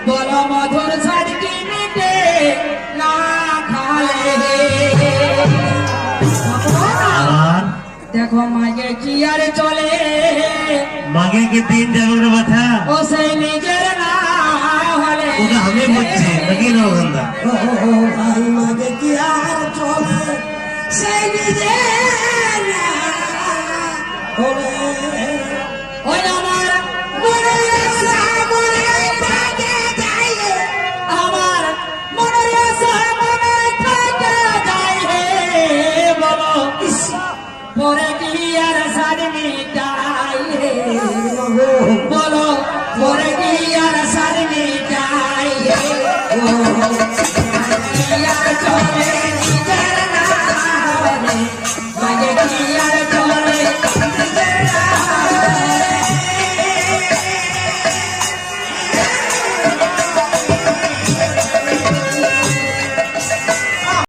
বলো মধুর ছাড়কি মিটে না খালে দেখো মাগে কি আর চলে मागे के 3 जगह बता ও সেই নিজের না হলে ওটা আমি বুঝছি নাকি না গন্ধা ও ভাই মাগে কি আর চলে সেই নিজের না হলে ওই আমার মনের আশা মনে থাকে যায় আমার মনের আশা মনে থাকে যায় বলো পরে